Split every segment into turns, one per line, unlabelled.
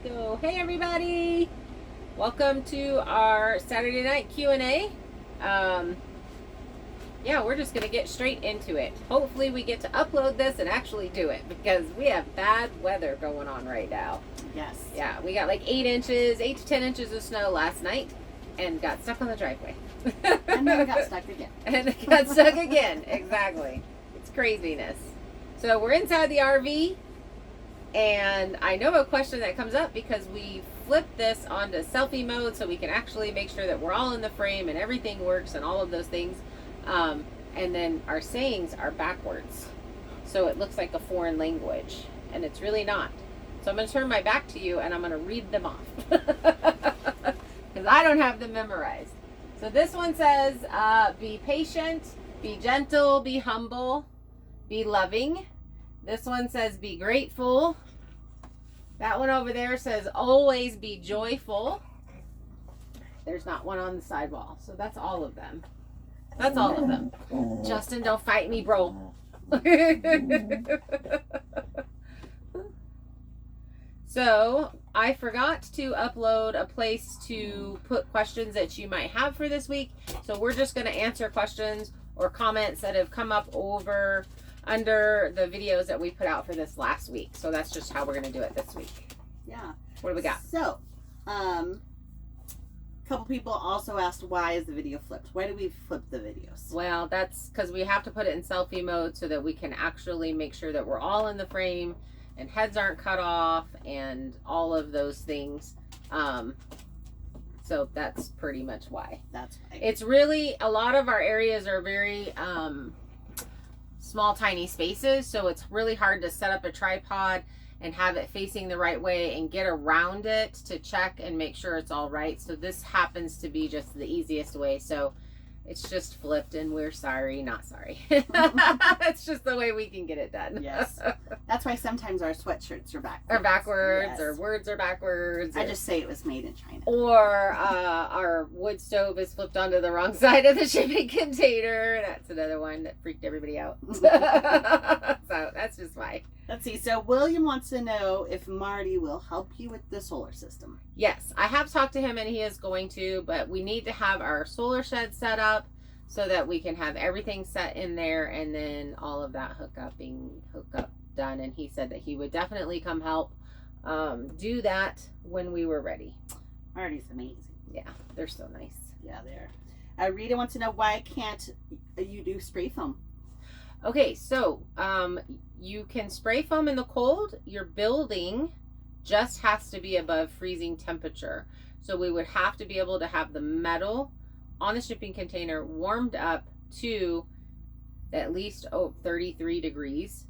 So, hey everybody! Welcome to our Saturday night Q&A. Yeah, we're just going to get straight into it. Hopefully we get to upload this and actually do it because we have bad weather going on right now.
Yes.
Yeah, we got like 8 to 10 inches of snow last night and got stuck on the driveway.
And then we got stuck again.
And it got stuck again, exactly. It's craziness. So we're inside the RV. And I know a question that comes up because we flipped this onto selfie mode so we can actually make sure that we're all in the frame and everything works and all of those things. And then our sayings are backwards. So it looks like a foreign language. And it's really not. So I'm going to turn my back to you and I'm going to read them off. Because I don't have them memorized. So this one says, be patient, be gentle, be humble, be loving. This one says, be grateful. That one over there says, always be joyful. There's not one on the sidewall. So that's all of them. That's all of them. Justin, don't fight me, bro. So I forgot to upload a place to put questions that you might have for this week. So we're just going to answer questions or comments that have come up under the videos that we put out for this last week. So that's just how we're going to do it this week.
Yeah.
What do we got?
So, a couple people also asked, why is the video flipped? Why do we flip the videos?
Well, that's because we have to put it in selfie mode so that we can actually make sure that we're all in the frame and heads aren't cut off and all of those things. So that's pretty much why.
That's right.
It's really, a lot of our areas are very small, tiny spaces. So it's really hard to set up a tripod and have it facing the right way and get around it to check and make sure it's all right. So this happens to be just the easiest way. So it's just flipped and we're sorry, not sorry. It's just the way we can get it done.
Yes. That's why sometimes our sweatshirts are backwards.
Yes. Or words are backwards.
I just say it was made in China.
Or our wood stove is flipped onto the wrong side of the shipping container. That's another one that freaked everybody out. So that's just why.
Let's see. So William wants to know if Marty will help you with the solar system.
Yes, I have talked to him and he is going to, but we need to have our solar shed set up so that we can have everything set in there and then all of that hookup done. And he said that he would definitely come help do that when we were ready.
Marty's amazing.
Yeah, they're so nice.
Yeah, they are. Rita wants to know, why can't you do spray foam?
Okay, so you can spray foam in the cold. Your building just has to be above freezing temperature. So we would have to be able to have the metal on the shipping container warmed up to at least 33 degrees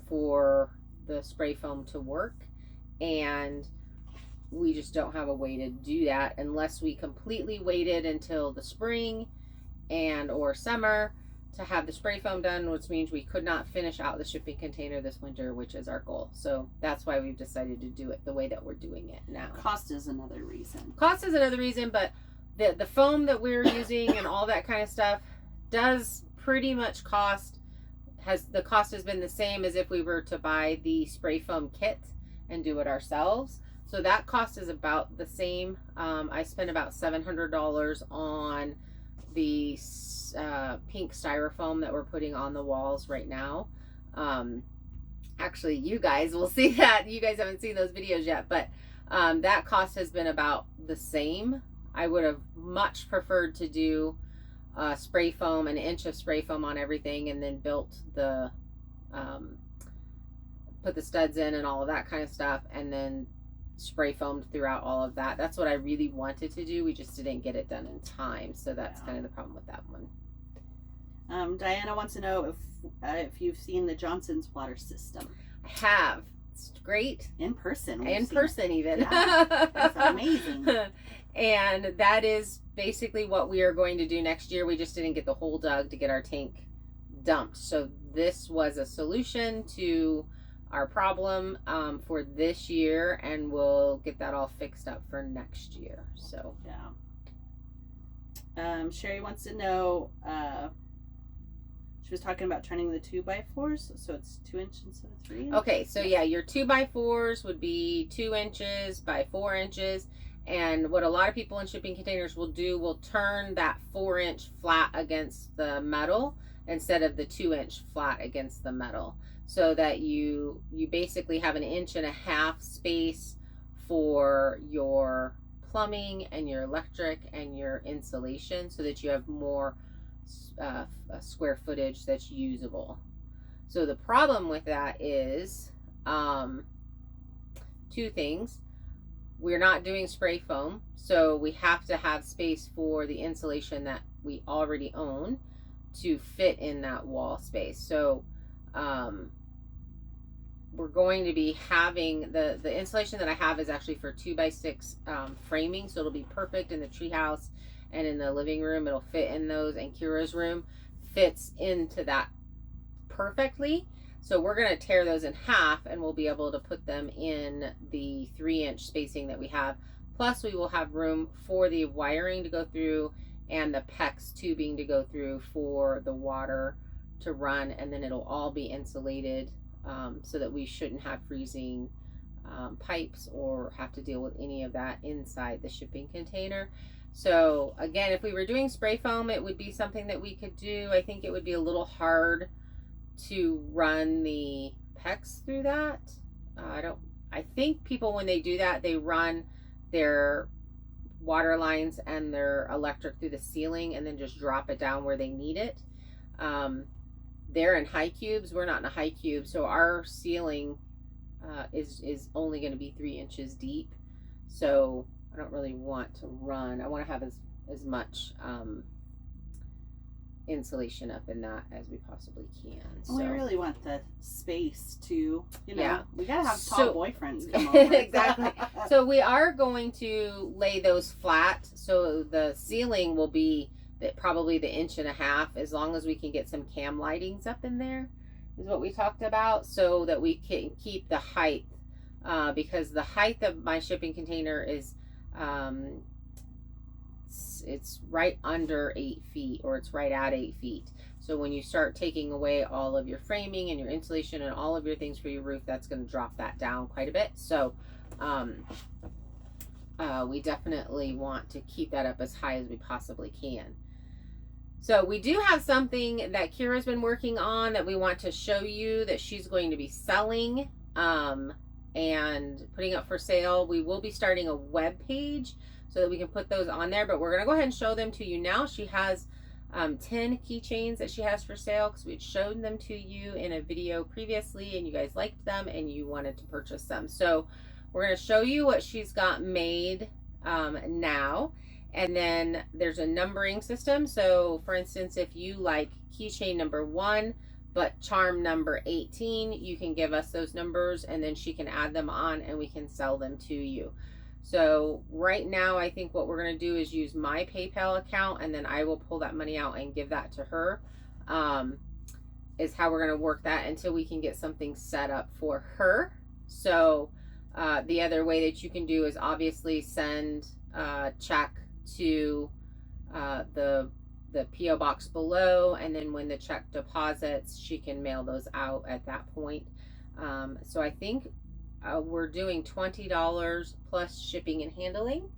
for the spray foam to work. And we just don't have a way to do that unless we completely waited until the spring or summer to have the spray foam done, which means we could not finish out the shipping container this winter, which is our goal. So that's why we've decided to do it the way that we're doing it now.
Cost is another reason.
Cost is another reason, but the foam that we're using and all that kind of stuff does pretty much the cost has been the same as if we were to buy the spray foam kit and do it ourselves. So that cost is about the same. I spent about $700 on the pink styrofoam that we're putting on the walls right now. Actually, you guys will see that. You guys haven't seen those videos yet, but that cost has been about the same. I would have much preferred to do spray foam, an inch of spray foam on everything, and then built the put the studs in and all of that kind of stuff, and then spray foamed throughout all of that. That's what I really wanted to do. We just didn't get it done in time, so that's kind of the problem with that one.
Diana wants to know if you've seen the Johnson's water system.
I have. It's great.
In person.
In person even.
Yeah, that's amazing.
And that is basically what we are going to do next year. We just didn't get the hole dug to get our tank dumped. So this was a solution to our problem for this year, and we'll get that all fixed up for next year. So
yeah. Sherry wants to know, She was talking about turning the 2x4s, so it's 2 inches instead of 3 inches.
Okay, so yeah, your 2x4s would be 2 inches by 4 inches. And what a lot of people in shipping containers will do will turn that 4-inch flat against the metal instead of the 2-inch flat against the metal, so that you basically have 1.5 inch space for your plumbing and your electric and your insulation, so that you have more square footage that's usable. So the problem with that is 2 things. We're not doing spray foam, so we have to have space for the insulation that we already own to fit in that wall space. So we're going to be having the insulation that I have is actually for 2x6 framing, so it'll be perfect in the treehouse and in the living room. It'll fit in those, and Kira's room fits into that perfectly. So we're going to tear those in half, and we'll be able to put them in the 3-inch spacing that we have. Plus we will have room for the wiring to go through and the PEX tubing to go through for the water to run, and then it'll all be insulated, so that we shouldn't have freezing pipes or have to deal with any of that inside the shipping container. So again, if we were doing spray foam, it would be something that we could do. I think it would be a little hard to run the PEX through that. I think people, when they do that, they run their water lines and their electric through the ceiling and then just drop it down where they need it. They're in high cubes. We're not in a high cube, so our ceiling is only going to be 3 inches deep. So I don't really want to run. I want to have as much insulation up in that as we possibly can. So
we really want the space to, you know,
yeah,
we gotta have tall boyfriends come over.
exactly. So we are going to lay those flat, so the ceiling will be probably the 1.5 inches, as long as we can get some cam lightings up in there, is what we talked about, so that we can keep the height, because the height of my shipping container is it's right under 8 feet, or it's right at 8 feet. So when you start taking away all of your framing and your insulation and all of your things for your roof, that's going to drop that down quite a bit. So we definitely want to keep that up as high as we possibly can. So we do have something that Kira's been working on that we want to show you, that she's going to be selling and putting up for sale. We will be starting a web page so that we can put those on there, but we're going to go ahead and show them to you now. She has 10 keychains that she has for sale, because we'd shown them to you in a video previously and you guys liked them and you wanted to purchase them. So we're going to show you what she's got made now. And then there's a numbering system. So for instance, if you like keychain number 1 but charm number 18, you can give us those numbers and then she can add them on and we can sell them to you. So right now, I think what we're going to do is use my PayPal account, and then I will pull that money out and give that to her, is how we're going to work that until we can get something set up for her. So the other way that you can do is obviously send a check to the P.O. box below, and then when the check deposits, she can mail those out at that point. So I think we're doing $20 plus shipping and handling.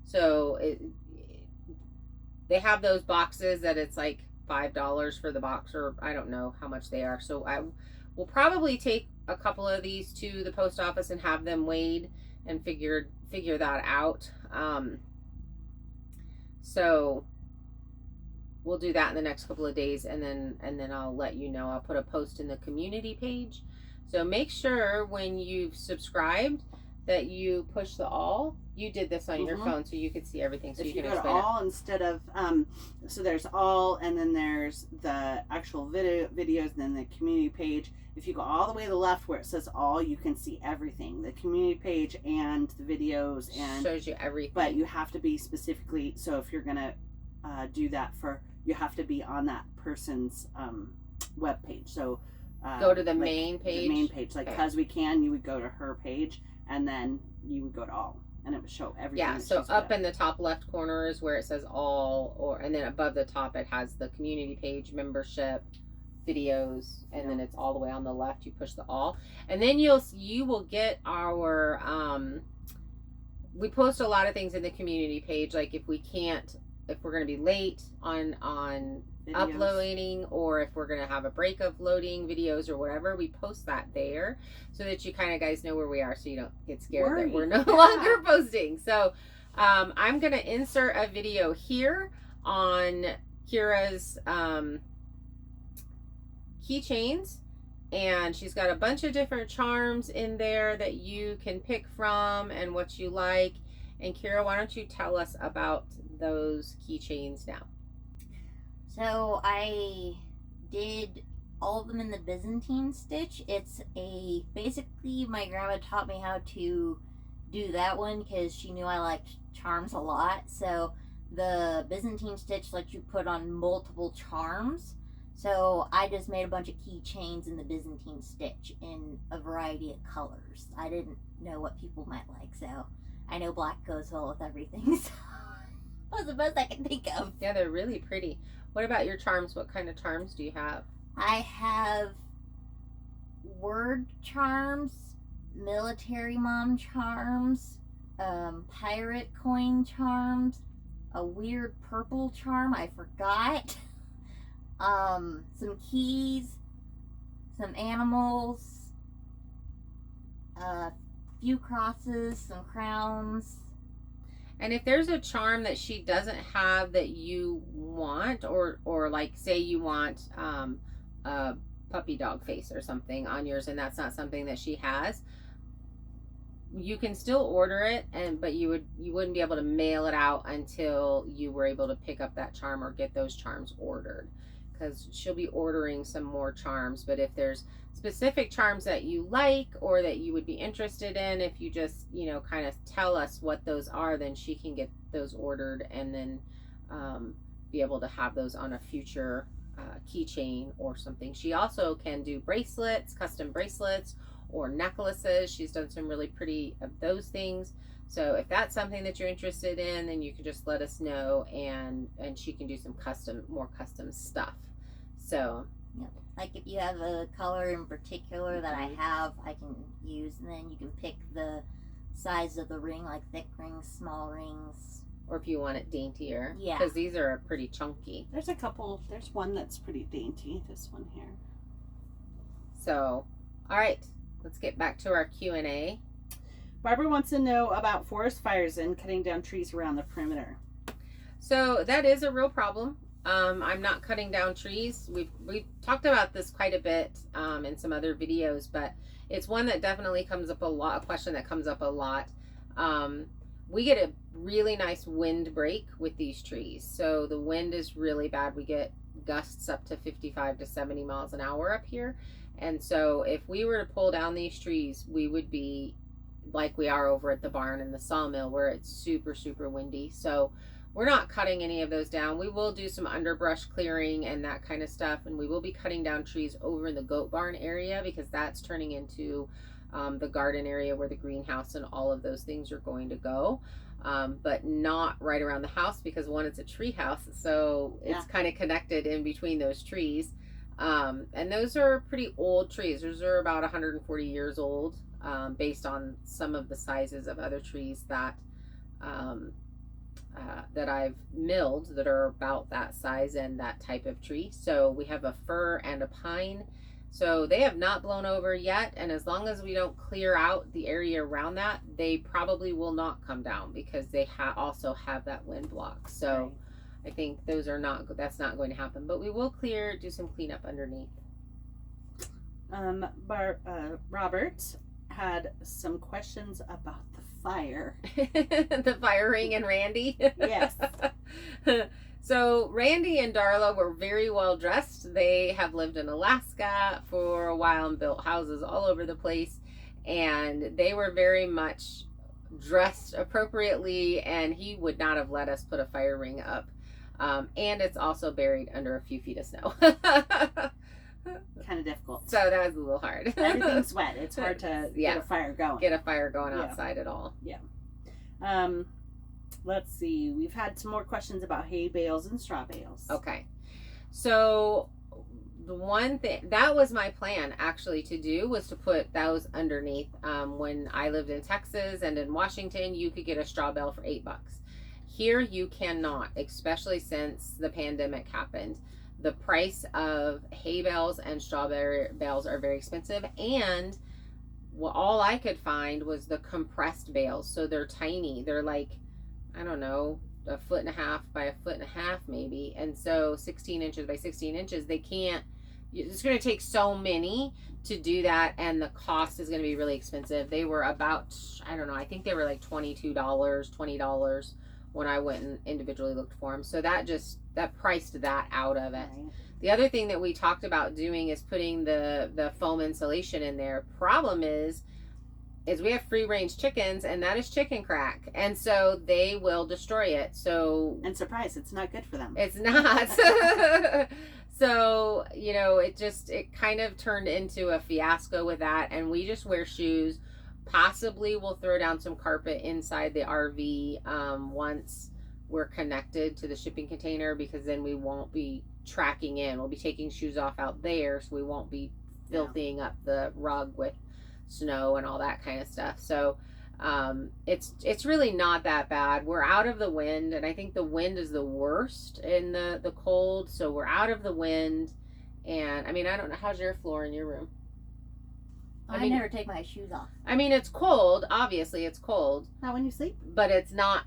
So they have those boxes that it's like $5 for the box, or I don't know how much they are. So I will probably take a couple of these to the post office and have them weighed and figure that out. So we'll do that in the next couple of days, and then I'll let you know. I'll put a post in the community page. So make sure when you've subscribed that you push the all. You did this on your phone, so you could see everything. So
if
you can
go to
explain
all it. Instead of so there's all, and then there's the actual videos, and then the community page. If you go all the way to the left where it says all, you can see everything, the community page and the videos, and
shows you everything.
But you have to be specifically, so if you're gonna do that, you have to be on that person's web page. So
go to the main page.
The main page, like Cause We Can, you would go to her page, and then you would go to all, and it would show everything.
Yeah, so up in the top left corner is where it says all, and then above the top it has the community page, membership, videos, and then it's all the way on the left. You push the all, and then you will get our we post a lot of things in the community page, like if we're going to be late on
Videos.
uploading, or if we're going to have a break of loading videos or whatever, we post that there so that you kind of guys know where we are, so you don't get scared that we're no longer posting. So I'm going to insert a video here on Kira's keychains, and she's got a bunch of different charms in there that you can pick from and what you like. And Kira, why don't you tell us about those keychains now?
So I did all of them in the Byzantine stitch. Basically my grandma taught me how to do that one because she knew I liked charms a lot. So the Byzantine stitch lets you put on multiple charms. So I just made a bunch of keychains in the Byzantine stitch in a variety of colors. I didn't know what people might like, so I know black goes well with everything. So that was the best I can think of.
Yeah, they're really pretty. What about your charms? What kind of charms do you have?
I have word charms, military mom charms, pirate coin charms, a weird purple charm I forgot, some keys, some animals, a few crosses, some crowns.
And if there's a charm that she doesn't have that you want, or like say you want a puppy dog face or something on yours, and that's not something that she has, you can still order it, but you wouldn't be able to mail it out until you were able to pick up that charm or get those charms ordered, because she'll be ordering some more charms. But if there's specific charms that you like or that you would be interested in, if you just kind of tell us what those are, then she can get those ordered and then be able to have those on a future keychain or something. She also can do bracelets, custom bracelets, or necklaces. She's done some really pretty of those things. So if that's something that you're interested in, then you can just let us know, and she can do some more custom stuff. So
yep. Like if you have a color in particular that I have, I can use, and then you can pick the size of the ring, like thick rings, small rings.
Or if you want it daintier.
Yeah.
Because these are pretty chunky.
There's one that's pretty dainty, this one here.
So, all right, let's get back to our Q&A.
Barbara wants to know about forest fires and cutting down trees around the perimeter.
So that is a real problem. I'm not cutting down trees. We've talked about this quite a bit in some other videos, but it's one that definitely comes up a lot, a question that comes up a lot. We get a really nice wind break with these trees. So the wind is really bad. We get gusts up to 55 to 70 miles an hour up here. And so if we were to pull down these trees, we would be like we are over at the barn and the sawmill, where it's super, super windy. So we're not cutting any of those down. We will do some underbrush clearing and that kind of stuff. And we will be cutting down trees over in the goat barn area, because that's turning into the garden area where the greenhouse and all of those things are going to go. But not right around the house, because one, it's a tree house. So it's kind of connected in between those trees. And those are pretty old trees. Those are about 140 years old, based on some of the sizes of other trees that that I've milled that are about that size and that type of tree. So we have a fir and a pine. So they have not blown over yet, and as long as we don't clear out the area around that, they probably will not come down, because they also have that wind block. So I think that's not going to happen, but we will do some cleanup underneath.
Robert had some questions about the fire.
The fire ring and Randy.
Yes.
So Randy and Darla were very well dressed. They have lived in Alaska for a while and built houses all over the place, and they were very much dressed appropriately, and he would not have let us put a fire ring up. And it's also buried under a few feet of snow.
Kind of difficult.
So that was a little hard.
Everything's wet. It's hard to get a fire going.
Get a fire going outside at all.
Yeah. Let's see. We've had some more questions about hay bales and straw bales.
Okay. So the one thing that was my plan actually to do was to put those underneath. When I lived in Texas and in Washington, you could get a straw bale for $8. Here you cannot, especially since the pandemic happened. The price of hay bales and straw bales are very expensive, and all I could find was the compressed bales. So they're tiny. They're like, I don't know, 1.5 feet by 1.5 feet maybe, and so 16 inches by 16 inches. They can't. It's going to take so many to do that, and the cost is going to be really expensive. They were about, I don't know, I think they were like $22, $20 when I went and individually looked for them. So that priced that out of it.
Right.
The other thing that we talked about doing is putting the foam insulation in there. Problem is we have free range chickens, and that is chicken crack, and so they will destroy it. So,
And surprise, it's not good for them.
it's not. So, it kind of turned into a fiasco with that, and we just wear shoes. Possibly we'll throw down some carpet inside the RV once we're connected to the shipping container, because then we won't be tracking in. We'll be taking shoes off out there, so we won't be filthying up the rug with snow and all that kind of stuff. So it's really not that bad. We're out of the wind, and I think the wind is the worst in the cold. So we're out of the wind, and I mean, I don't know, how's your floor in your room?
I never take my shoes off.
I mean, it's cold. Obviously, it's cold,
Not when you sleep.
but it's not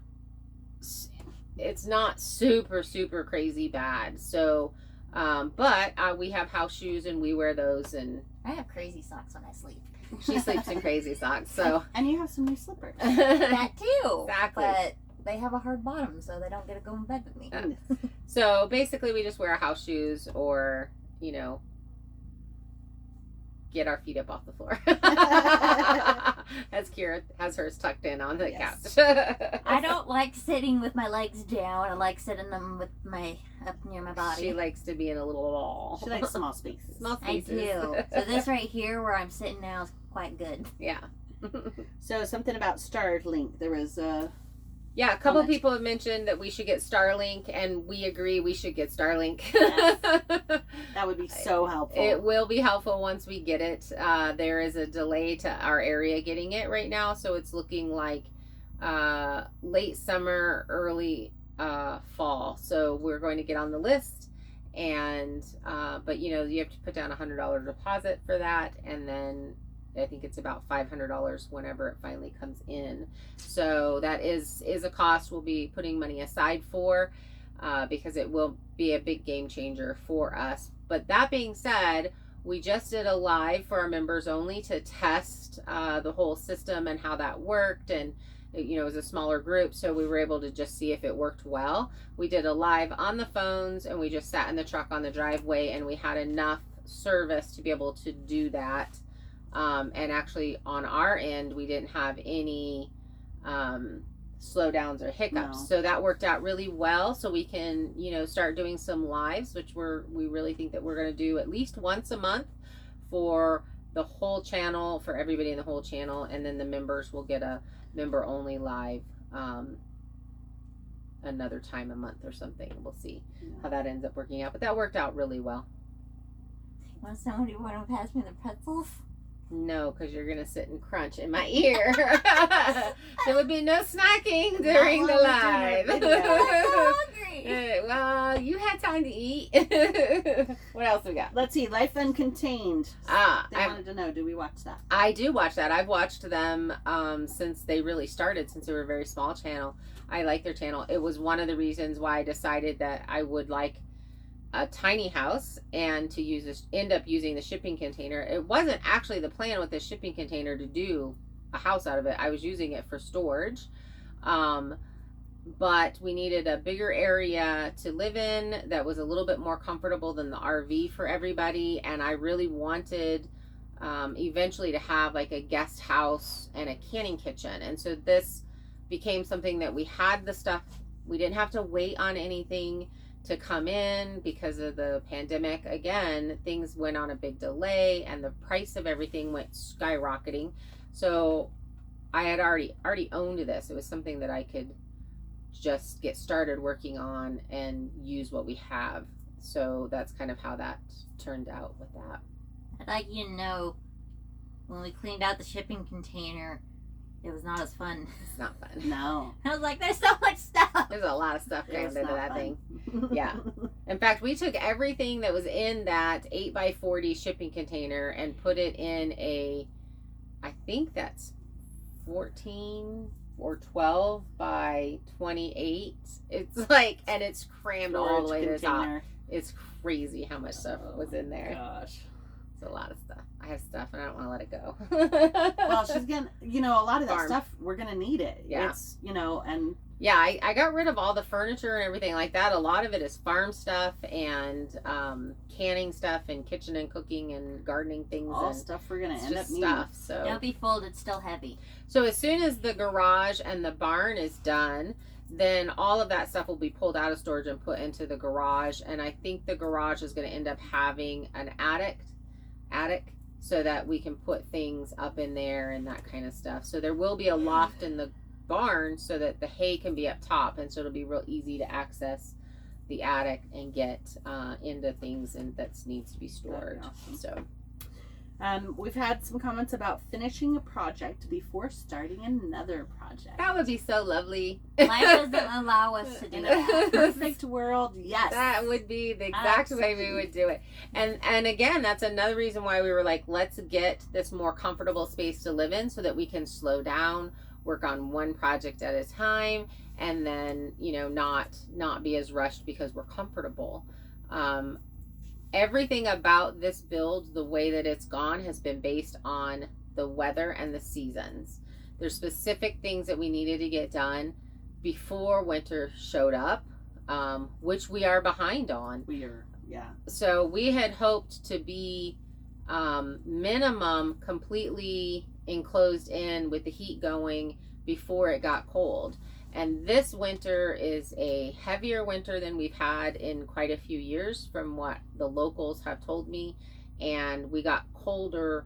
super, super crazy bad. So, but we have house shoes, and we wear those, and
I have crazy socks when I sleep.
she sleeps in crazy socks. So
And you have some new slippers.
That too.
Exactly.
But they have a hard bottom, so they don't get to go in bed with me.
So basically, we just wear house shoes, or get our feet up off the floor. As Kira has hers tucked in on the
Yes.
couch.
I don't like sitting with my legs down. I like sitting them with my up near my body.
She likes to be in a little ball.
She likes small spaces.
Small
I
spaces.
do. So this right here where I'm sitting now is quite good.
Yeah.
So something about Starlink. There was
Yeah, a couple
much?
people have mentioned that we should get Starlink, and we agree we should get Starlink.
Yes. That would be so helpful.
It will be helpful once we get it. There is a delay to our area getting it right now, so it's looking like late summer, early fall. So we're going to get on the list, and but you have to put down $100 deposit for that, and then I think it's about $500 whenever it finally comes in. So that is a cost we'll be putting money aside for, because it will be a big game changer for us. But that being said, we just did a live for our members only to test the whole system and how that worked, and it was a smaller group, so we were able to just see if it worked well. We did a live on the phones, and we just sat in the truck on the driveway, and we had enough service to be able to do that. And actually on our end, we didn't have any slowdowns or hiccups.
No.
So that worked out really well. So we can, start doing some lives, which we really think that we're going to do at least once a month for the whole channel, for everybody in the whole channel. And then the members will get a member only live another time a month or something. We'll see how that ends up working out. But that worked out really well.
Want somebody want to pass me the pretzels?
No, because you're going to sit and crunch in my ear. There would be no snacking during the live.
I'm so hungry.
Well, you had time to eat. What else we got?
Let's see, Life Uncontained. They
I
wanted to know, do we watch that?
do watch that. I've watched them since they really started, since they were a very small channel. I like their channel. It was one of the reasons why I decided that I would like a tiny house and to end up using the shipping container. It wasn't actually the plan with the shipping container to do a house out of it. I was using it for storage, but we needed a bigger area to live in that was a little bit more comfortable than the RV for everybody, and I really wanted eventually to have like a guest house and a canning kitchen. And so this became something that we had the stuff. We didn't have to wait on anything to come in because of the pandemic. Again, things went on a big delay, and the price of everything went skyrocketing. So I had already owned this. It was something that I could just get started working on and use what we have. So that's kind of how that turned out with that.
I'd like you to know, when we cleaned out the shipping container, it was not as fun.
It's not fun.
No.
I was like, there's so much stuff.
There's a lot of stuff
It
crammed
was
into
not
that
fun.
thing. Yeah. In fact, we took everything that was in that 8x40 shipping container and put it in a, I think that's 14 or 12 by 28. It's like, and it's crammed all the way to the top.
Container.
It's crazy how much stuff was in there.
Gosh.
It's a lot of stuff. I have stuff and I don't want to let it go.
Well, she's gonna, a lot of that
Farm.
stuff, we're gonna need it.
Yeah.
It's, and
Yeah, I got rid of all the furniture and everything like that. A lot of it is farm stuff and canning stuff and kitchen and cooking and gardening things.
all
and
stuff we're gonna
it's
end up
just
needing.
stuff. So
Don't be fooled, it's still heavy.
So as soon as the garage and the barn is done, then all of that stuff will be pulled out of storage and put into the garage. And I think the garage is going to end up having an attic so that we can put things up in there and that kind of stuff. So there will be a loft in the barn so that the hay can be up top, and so it'll be real easy to access the attic and get into things and that needs to be stored.
Awesome.
So
We've had some comments about finishing a project before starting another project.
that would be so lovely.
Life doesn't allow us to do
In a
that.
perfect world, yes.
That would be the exact way we would do it. And again, that's another reason why we were like, let's get this more comfortable space to live in so that we can slow down, work on one project at a time, and then, not be as rushed because we're comfortable. Everything about this build, the way that it's gone, has been based on the weather and the seasons. There's specific things that we needed to get done before winter showed up, which we are behind on.
We are, yeah.
So we had hoped to be minimum completely enclosed in with the heat going before it got cold. And this winter is a heavier winter than we've had in quite a few years from what the locals have told me. And we got colder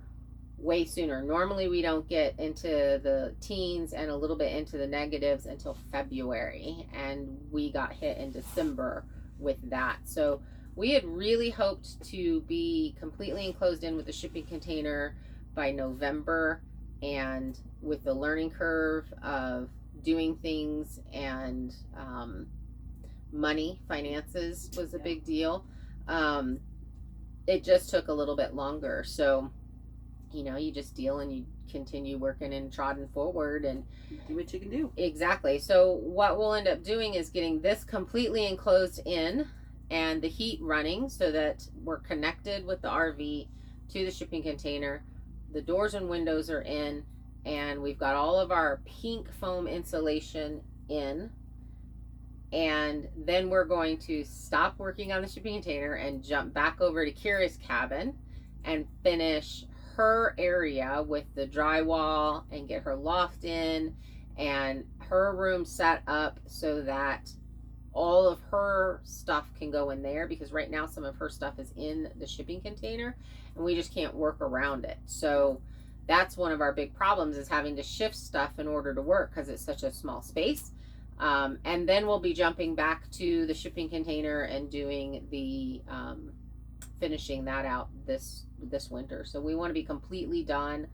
way sooner. Normally we don't get into the teens and a little bit into the negatives until February. And we got hit in December with that. So we had really hoped to be completely enclosed in with the shipping container by November, and with the learning curve of doing things and finances was a big deal. It just took a little bit longer. So, you just deal and you continue working and trotting forward and
Do what you can do.
exactly. So what we'll end up doing is getting this completely enclosed in and the heat running so that we're connected with the RV to the shipping container. The doors and windows are in, and we've got all of our pink foam insulation in. And then we're going to stop working on the shipping container and jump back over to Kira's cabin and finish her area with the drywall and get her loft in and her room set up so that all of her stuff can go in there, because right now some of her stuff is in the shipping container and we just can't work around it. So that's one of our big problems, is having to shift stuff in order to work because it's such a small space. And then we'll be jumping back to the shipping container and doing the finishing that out this winter. So we want to be completely done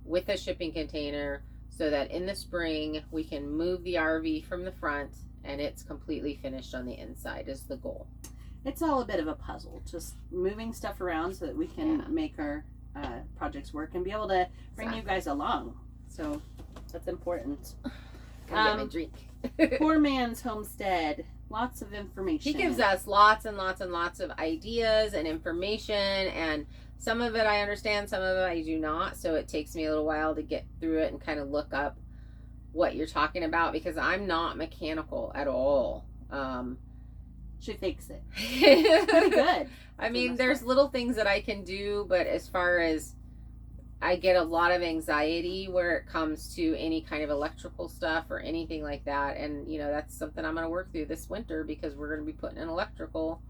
with the shipping container so that in the spring we can move the RV from the front and it's completely finished on the inside is the goal.
It's all a bit of a puzzle, just moving stuff around so that we can make our projects work and be able to bring you guys along. So that's important.
Come get my drink.
Poor Man's Homestead. Lots of information.
He gives us lots and lots and lots of ideas and information, and some of it I understand, some of it I do not. So it takes me a little while to get through it and kind of look up what you're talking about, because I'm not mechanical at all.
She fakes it. Pretty good.
I mean, there's little things that I can do, but as far as I get a lot of anxiety where it comes to any kind of electrical stuff or anything like that. And, that's something I'm going to work through this winter because we're going to be putting in electrical.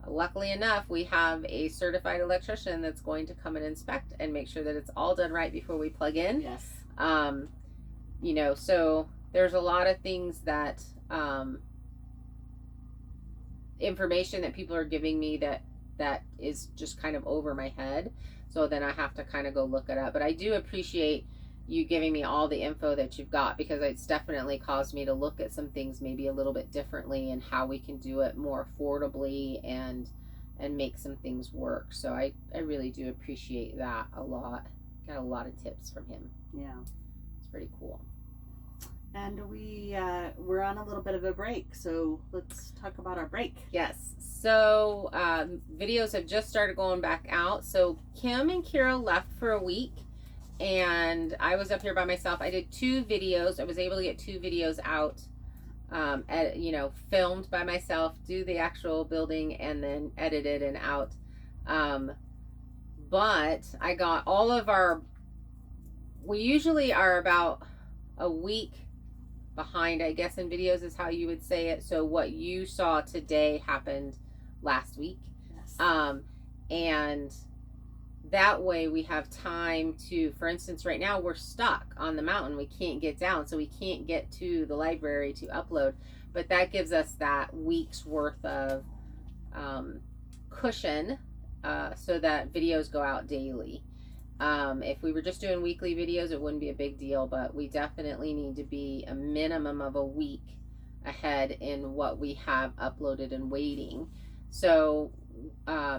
Luckily enough, we have a certified electrician that's going to come and inspect and make sure that it's all done right before we plug in.
Yes.
So there's a lot of things that information that people are giving me that is just kind of over my head. So then I have to kind of go look it up. But I do appreciate you giving me all the info that you've got, because it's definitely caused me to look at some things maybe a little bit differently and how we can do it more affordably and make some things work. So I really do appreciate that a lot. Got a lot of tips from him.
Yeah.
It's pretty cool.
And we're on a little bit of a break, so let's talk about our break.
Yes. So videos have just started going back out. So Kim and Kira left for a week, and I was up here by myself. I did 2 videos. I was able to get 2 videos out, filmed by myself, do the actual building, and then edited and out. But I got all of we usually are about a week behind, I guess, in videos is how you would say it. So what you saw today happened last week.
Yes.
And that way we have time to, for instance, right now we're stuck on the mountain. We can't get down, so we can't get to the library to upload. But that gives us that week's worth of cushion, so that videos go out daily. If we were just doing weekly videos, it wouldn't be a big deal, but we definitely need to be a minimum of a week ahead in what we have uploaded and waiting. So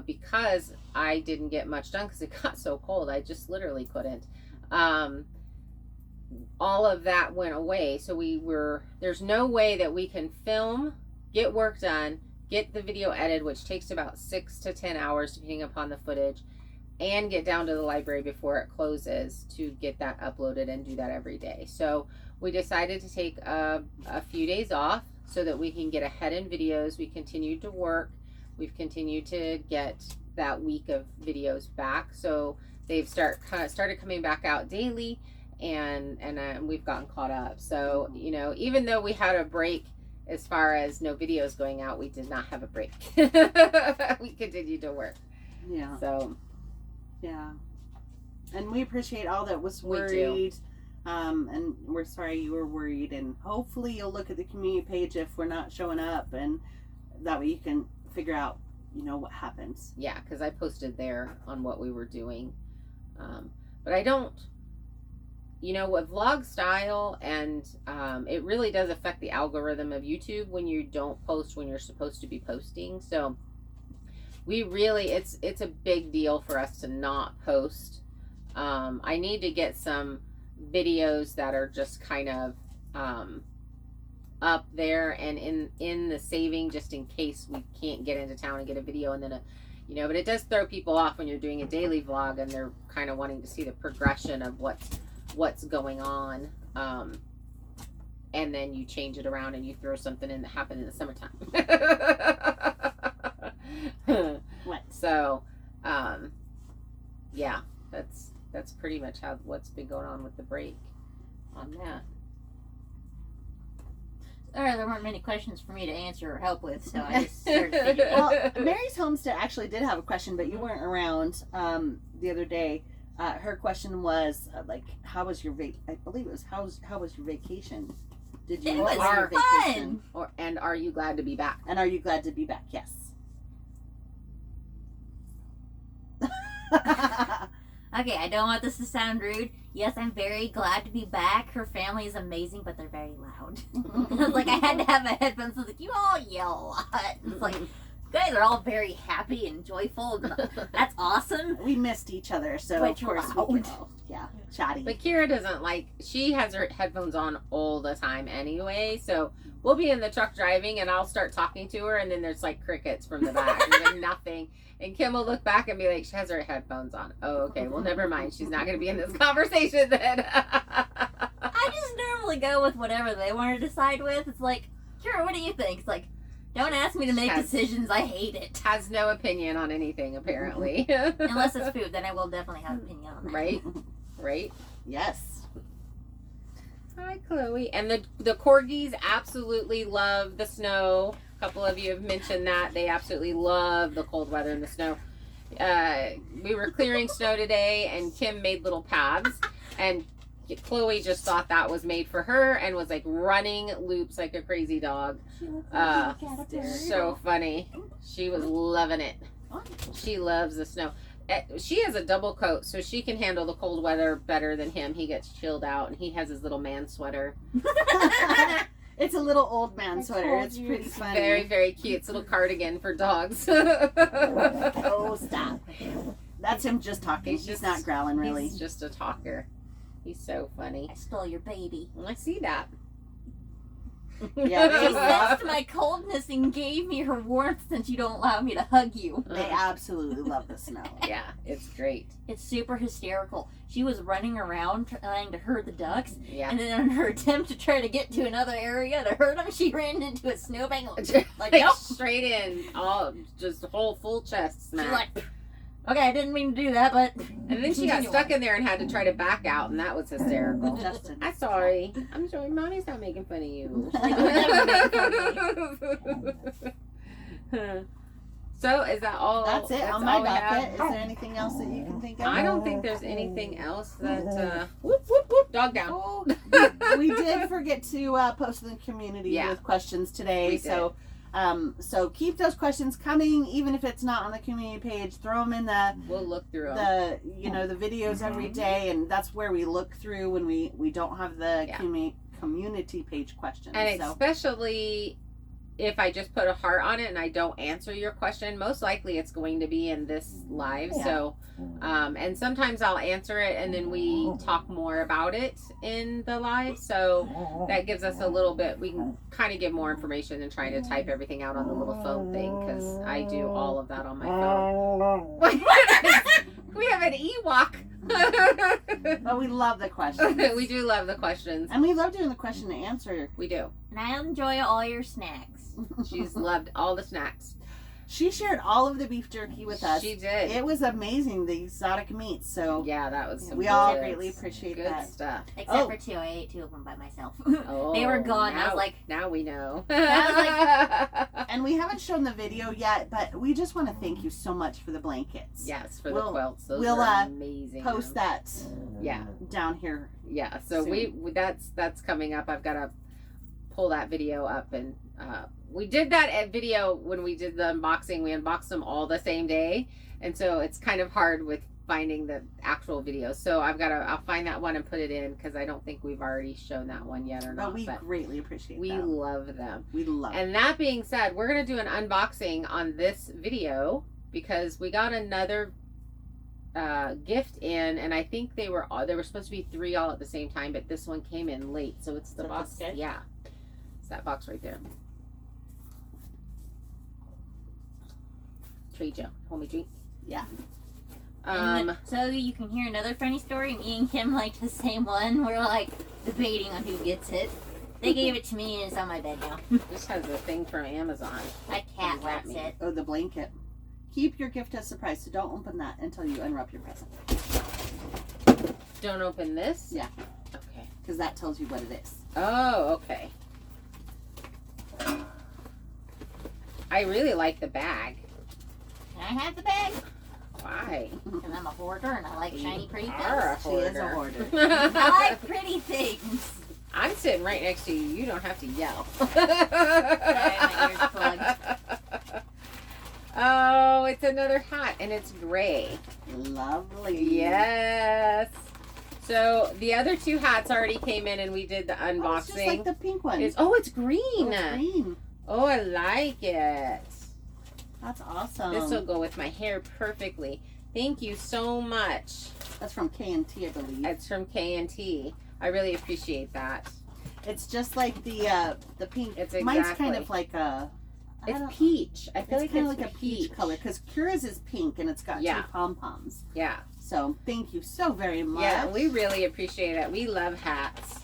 because I didn't get much done because it got so cold, I just literally couldn't. All of that went away. So there's no way that we can film, get work done, get the video edited, which takes about 6 to 10 hours depending upon the footage, and get down to the library before it closes to get that uploaded and do that every day. So we decided to take a few days off so that we can get ahead in videos. We continued to work. We've continued to get that week of videos back. So they've started coming back out daily, and we've gotten caught up. So, even though we had a break as far as no videos going out, we did not have a break. We continued to work.
Yeah.
So.
Yeah. And we appreciate all that was worried. And we're sorry you were worried. And hopefully you'll look at the community page if we're not showing up, and that way you can figure out, what happens.
Yeah, because I posted there on what we were doing. But I don't, with vlog style, and it really does affect the algorithm of YouTube when you don't post when you're supposed to be posting. So we really, it's a big deal for us to not post. I need to get some videos that are just kind of up there and in the saving, just in case we can't get into town and get a video, and then but it does throw people off when you're doing a daily vlog and they're kind of wanting to see the progression of what's going on, and then you change it around and you throw something in that happened in the summertime.
What?
So yeah, that's pretty much what's been going on with the break on that.
There weren't many questions for me to answer or help with, so I just started figuring out.
Well, Mary's Homestead actually did have a question, but you weren't around the other day. Her question was how was your I believe it was how was your vacation? Did you
It was
enjoy your vacation?
And are you glad to be back?
And are you glad to be back? Yes.
Okay, I don't want this to sound rude. Yes, I'm very glad to be back. Her family is amazing, but they're very loud. I had to have my headphones. I was like, you all yell a lot. It's like, you guys are all very happy and joyful. And that's awesome.
We missed each other, so
But
of
you're
course
loud.
we can chatty.
But Kira doesn't she has her headphones on all the time anyway, so we'll be in the truck driving and I'll start talking to her, and then there's crickets from the back and then nothing. And Kim will look back and be like, she has her headphones on. Oh, okay. Well, never mind. She's not going to be in this conversation then.
I just normally go with whatever they want to decide with. It's like, Kira, what do you think? It's like, don't ask me to make decisions. I hate it.
Has no opinion on anything, apparently.
Unless it's food, then I will definitely have an opinion on that.
Right? Right?
Yes.
Hi, Chloe. And the corgis absolutely love the snow. A couple of you have mentioned that. They absolutely love the cold weather and the snow. We were clearing snow today, and Kim made little paths. And Chloe just thought that was made for her and was like running loops like a crazy dog.
She looks like a caterpillar.
So funny. She was loving it. She loves the snow. She has a double coat, so she can handle the cold weather better than him. He gets chilled out, and he has his little man sweater.
It's a little old man sweater. It's pretty funny.
Very, very cute. It's a little cardigan for dogs.
Oh, stop. That's him just talking. He's not growling, really.
He's just a talker. He's so funny.
I stole your baby.
I see that.
Yeah,
She sensed my coldness and gave me her warmth since you don't allow me to hug you.
they absolutely love the snow.
Yeah, it's great.
It's super hysterical. She was running around trying to herd the ducks,
Yeah.
and then in her attempt to try to get to another area to herd them, she ran into a snowbank. Like,
Like
nope.
straight in, all just whole full chest
She's
smack.
like, okay, I didn't mean to do that, but.
And then she got stuck in there and had to try to back out, and that was hysterical.
Justin.
I'm sorry. I'm sorry. Mommy's not making fun of you. So is that all?
That's it
that's
on my
all we have?
docket. Is there anything else that you can think of?
I don't think there's anything else that. Whoop whoop whoop! Dog down.
Oh, we did forget to post in the community
Yeah.
with questions today.
We
So keep those questions coming, even if it's not on the community page. Throw them in
We'll look through them.
the videos every day, and that's where we look through when we don't have the
Yeah.
community page questions.
And
So
especially if I just put a heart on it and I don't answer your question, most likely it's going to be in this live.
Yeah.
So, and sometimes I'll answer it and then we talk more about it in the live. So that gives us a little bit, we can kind of give more information than trying to type everything out on the little phone thing, because I do all of that on my phone. We have an Ewok.
but we love the questions.
We do love the questions.
And we love doing the question and answer.
We do.
And I enjoy all your snacks.
She's loved all the snacks.
She shared all of the beef jerky with us.
She did.
It was amazing, the exotic meats. So
Yeah, that was some
we all
good-
greatly appreciate
good
that.
stuff.
Except
Oh.
for two. I ate two of them by myself.
Oh,
They were gone.
Now,
I was like,
now we know.
And we haven't shown the video yet, but we just want to thank you so much for the blankets.
Yes, for the
We'll-
quilts. Those
we'll,
are amazing.
Post that
Yeah,
down here.
yeah. So
Soon.
that's coming up. I've got to pull that video up, and we did that at video when we did the unboxing. We unboxed them all the same day, and so it's kind of hard with finding the actual video. So I'll find that one and put it in, because I don't think we've already shown that one yet or
But
not.
we greatly appreciate
we
that.
love them.
We love it.
And that being said, we're going to do an unboxing on this video because we got another gift in, and I think there were supposed to be 3 all at the same time, but this one came in late. So it's the
So
box.
that's good?
Yeah. It's that box right there. Treat you. Hold me treat.
Yeah.
so you can hear another funny story. Me and Kim liked the same one. We're like debating on who gets it. They gave it to me and it's on my bed now.
This has a thing from Amazon.
My cat
Wrap
likes
me.
it.
Oh, the blanket. Keep your gift as a surprise, so don't open that until you unwrap your present.
Don't open this?
Yeah.
Okay.
Because that tells you what it is.
Oh, okay. I really like the bag.
Can I have the bag?
Why?
Because I'm a hoarder and I like shiny, pretty
You
things.
are a
She is a
hoarder.
hoarder.
I like pretty things.
I'm sitting right next to you. You don't have to yell.
my ears plugged.
Oh, it's another hat, and it's gray.
Lovely.
Yes. So the other 2 hats already came in, and we did the unboxing.
Oh, it's just like the pink one.
It's green.
Oh, it's green.
Oh, I like it.
That's awesome.
This will go with my hair perfectly. Thank you so much.
That's from K&T, I believe.
It's from K&T. I really appreciate that.
It's just like the pink.
It's
Mine's
exactly.
kind of like a. I
It's
don't-
peach. I feel
It's
like
kind of
it's
like a peach color because Kira's is pink and it's got
Yeah.
2 pom poms.
Yeah.
So thank you so very much.
Yeah, we really appreciate it. We love hats.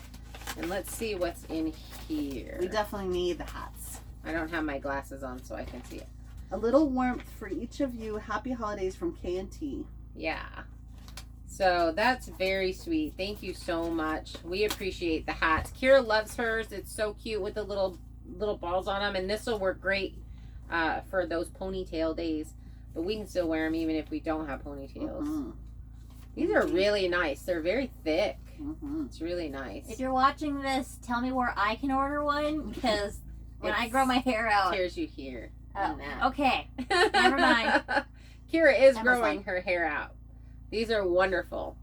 And let's see what's in here.
We definitely need the hats.
I don't have my glasses on so I can see it.
A little warmth for each of you. Happy holidays from K&T.
Yeah. So that's very sweet. Thank you so much. We appreciate the hats. Kira loves hers. It's so cute with the little balls on them. And this will work great for those ponytail days. But we can still wear them even if we don't have ponytails.
Mhm.
These are really nice. They're very thick. It's really nice.
If you're watching this, tell me where I can order one, because when I grow my hair out.
Tears you here.
Oh, okay. Never mind.
Kira is
Amazon.
growing her hair out. These are wonderful.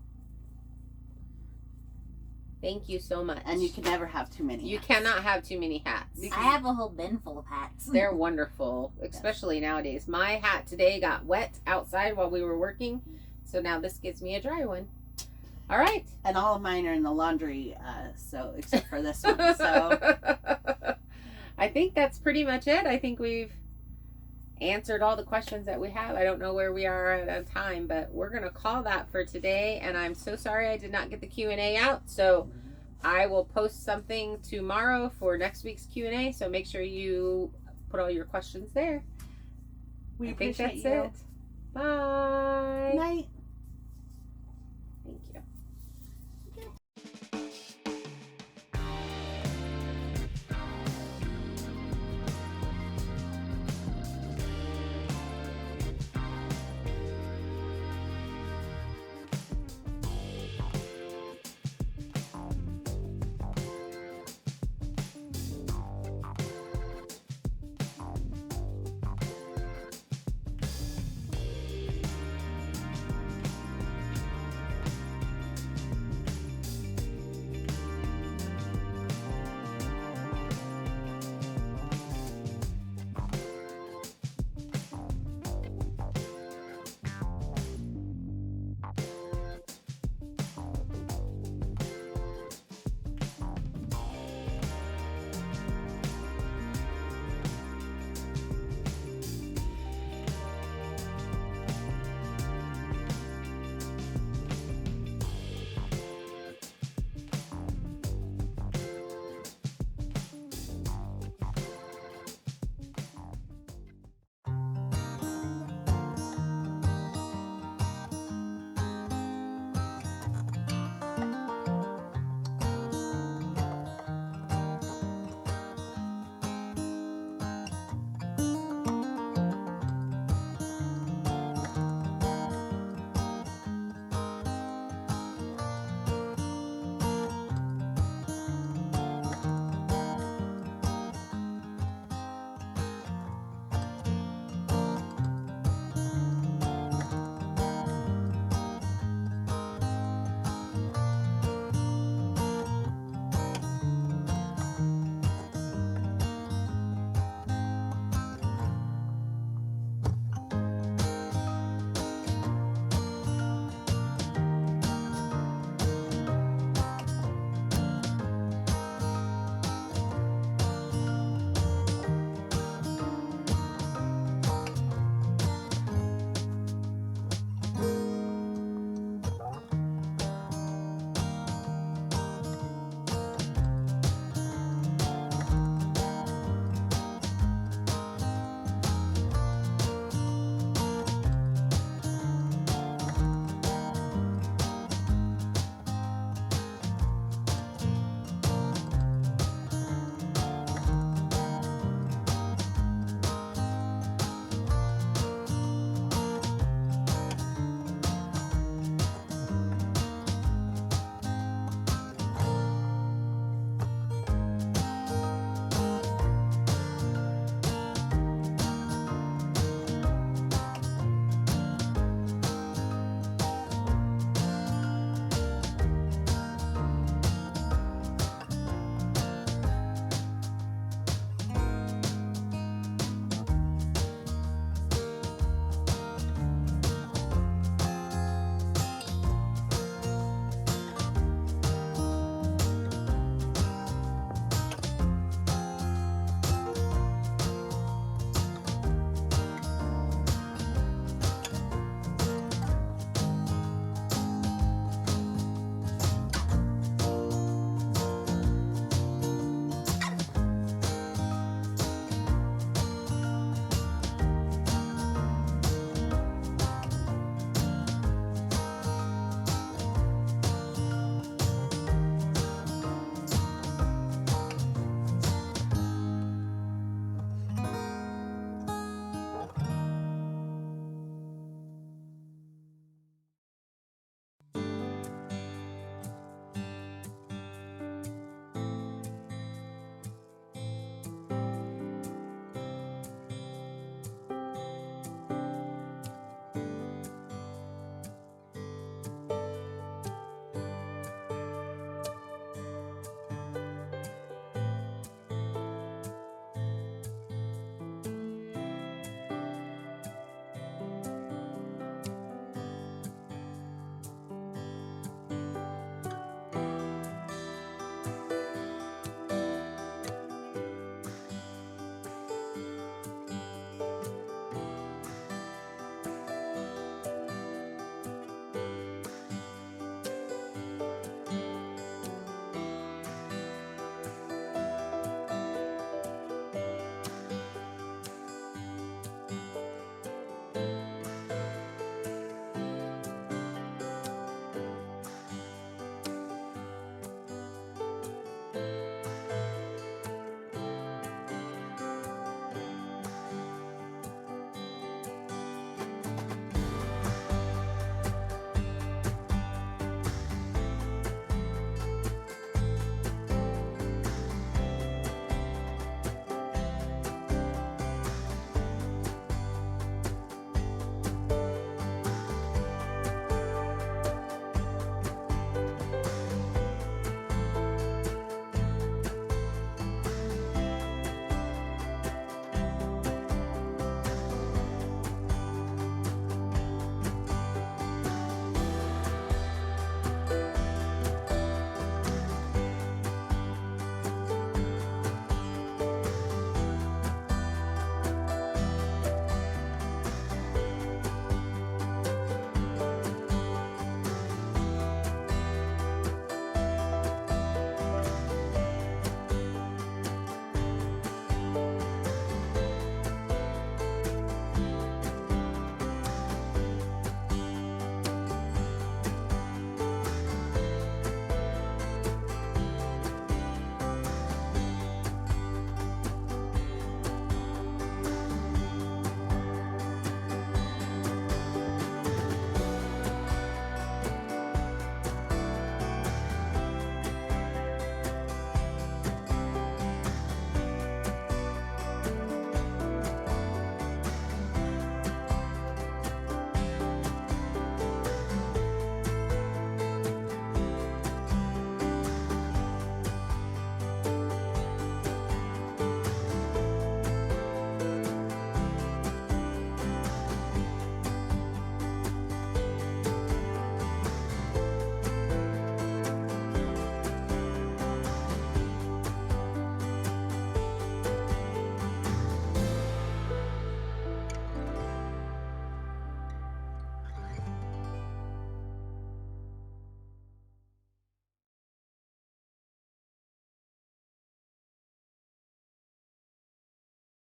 Thank you so much.
And you can never have too many.
You
hats.
cannot have too many hats.
I have a whole bin full of hats.
They're wonderful, especially nowadays. My hat today got wet outside while we were working, so now this gives me a dry one. All right.
And all of mine are in the laundry, so except for this one. So
I think that's pretty much it. I think we've answered all the questions that we have. I don't know where we are at time, but we're going to call that for today. And I'm so sorry I did not get the Q&A out. So I will post something tomorrow for next week's Q&A. So make sure you put all your questions there.
we
I think
appreciate
that's
you.
it. Bye.
Night.